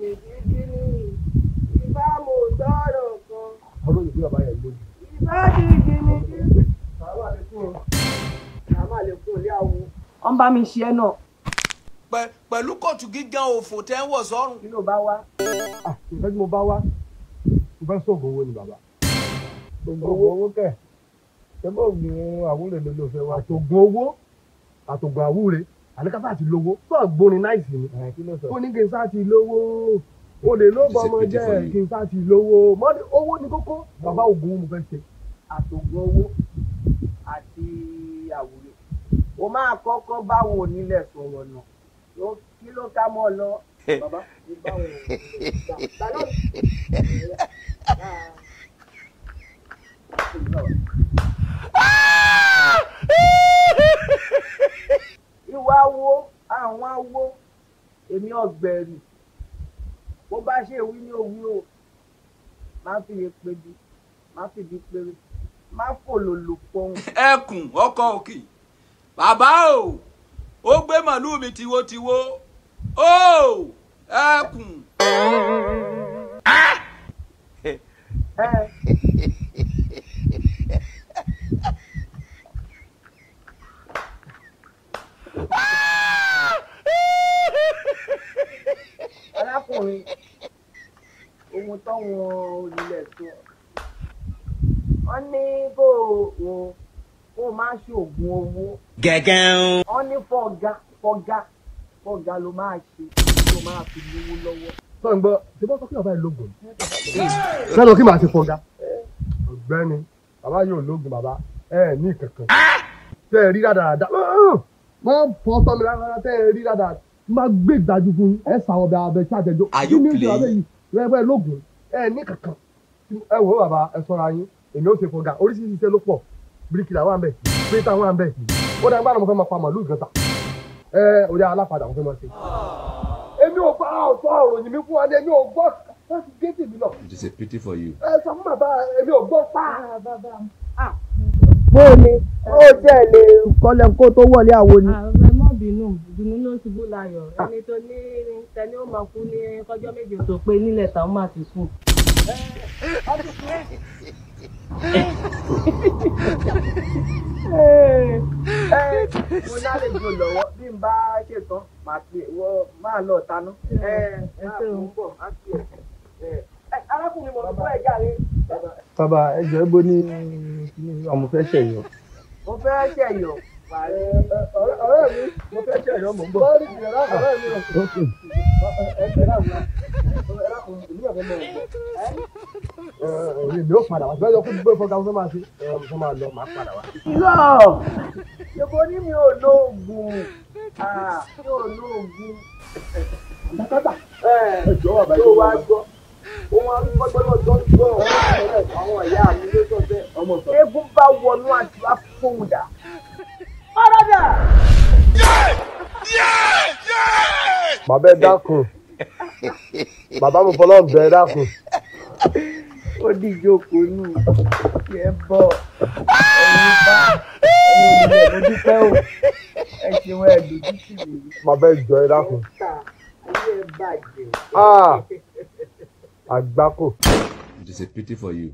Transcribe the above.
Èdìdí ni ìbámu sọ̀rọ̀ kan. Ọlọ́ yìí fún bàbá yẹn lójú. Ìbádìí ni kí. Sàmà lè kún ilé àwo. Wọ́n bá mi ṣe ẹ́ náà. Pẹ̀lú kóòtù gígan òfò tẹ́ ń wọ̀ sọ́run. Kí ló bá wá? Ìfẹ́ tí mo bá wá, mo fẹ́ sọ̀gùn owó ni bàbá. Ògùn owó kẹ̀. Ṣé mo gbìn àwúrè ló fẹ́ wá? Àtògùn owó, àtògùn àwúrè, àníkàtà àti lówó. Tó àgbóni náìsì ni. Ó ní kí n sáà ti lówó. O lè ló bọ́ ọmọ jẹ́ kí n sáà ti lówó. Mọ́ni owó ni kókó. Bàbá ògùn mo fẹ́ ṣe. Àtògùn owó àti àwúrè. O máa kọ́kọ́ báwọn onílẹ̀ sọ̀rọ̀ náà. Kí ló ká mọ́ lọ? Bàbá ti báwọn ìwà wo àwọn awo èmi ọ̀gbẹ̀rì bó bá ṣe wí ní òwí o má fi lè pebi má fi di péré má fòlòlò pọ̀hún. Ẹkùn ọkọ òkè bàbá o ó gbé màlúù mi tiwotiwo ó ẹkùn. Arákùnrin ohun táwọn onílẹ̀ sọ wọ́n ní kó máa ṣoògùn owó Gẹ́gẹ́. wọ́n ní fọ́gá ló máa ṣe ló máa fi lówó lọ́wọ́. Sọ ń gbọ́, ṣe bọ́ sọ kí bàbá yẹn lóògùn. Sẹ́nu kí màá ti fọ́gá. Ọ̀gbẹ́ni, bàbá yóò lóògùn bàbá. Ní kankan. Tẹ́ ẹ rí dáadáa. Wọ́n fọ́ sọ́mi rárá tẹ́ ẹ rí dáadáa. Má gbé ìgbàjú fún yín. Ẹ sàwọn ọbẹ̀ abẹ tí àjẹjọ. Are you playing? Rẹ́gbẹ́ lóògùn. Ní kankan. Ẹ wò ó bàbá ẹ sọ́ra yín. Èmi ó ṣe fọ́gá. Oríṣiríṣi iṣẹ́ ló pọ̀. Bíríkìlà wà ń bẹ̀. Pétà wà ń bẹ̀. Ó dá gbàdúrà mo fẹ́ máa pa màlúù gan ta. Orí alápadà mo fẹ́ máa ṣe. Èmi ò gbọ́ ọ̀tọ̀ òròyìn mi fún wa ní èmi ò gbọ́ láti gé tèmi lọ. It is a pity for you. Sọ fún bàbá èmi ò gbọ́ pa. Bóòni ó jẹ́ lè kọ́lẹ̀ kó tó wọlé àwo ni. Ààrẹ má bínú ìdùnnú ló ṣubú láyọ̀ ẹni tó ní tẹni ó máa kú ní kọjọ́ méje tó pé nílẹ̀ táwọn máa ti kú. Mo lálejò lọ́wọ́ bí n bá ṣetán máa lọ taná. Arákùnrin mo fún ẹ̀já rẹ. Bàbá ẹ jọ̀ọ́ ibo ni ọmọ fẹ́ ṣẹ̀yọ. Mo fẹ́ ṣẹ̀yọ̀. Ọ̀rẹ́ mi mo fẹ́ ṣẹ̀yọ mò ń bọ̀. Bọ́ọ̀lì ìrẹ̀lá ọ̀rẹ́ mi ò. Èmi ò padà wá. Bẹ́ẹ̀ yọ fún gbé fọ́gá mo fẹ́ máa ṣe. Mo máa lọ máa padà wá. Irọ́! Ṣèbó ní mi ò lóògùn. Mi ò lóògùn. Bàtàtà. Ẹ jọ̀ọ́ bàbá yìí. Tó wá gbọ́. Òun arúgbọ́gbọ́dọ̀ jọ ń gbọ́ àwọn ìyá mi ló sọ bẹ́ẹ̀. Eégún bá wọnú àti wá fóun dà. Ọ̀rọ̀dà! Bàbá ẹ dákun. Bàbá mi fọlọ́ bẹ̀ ẹ dákun. Ó di ìjókòó nù kí ẹ bọ̀ ẹ̀yin bá ẹ̀yin olùdẹ̀ mo dúpẹ́ o ẹ ṣeun ẹ lójú sí mi. Bàbá ẹ jọ̀ọ́ ẹ dákun. Ayé ẹ bàjẹ́. Àgbákò. It is a pity for you.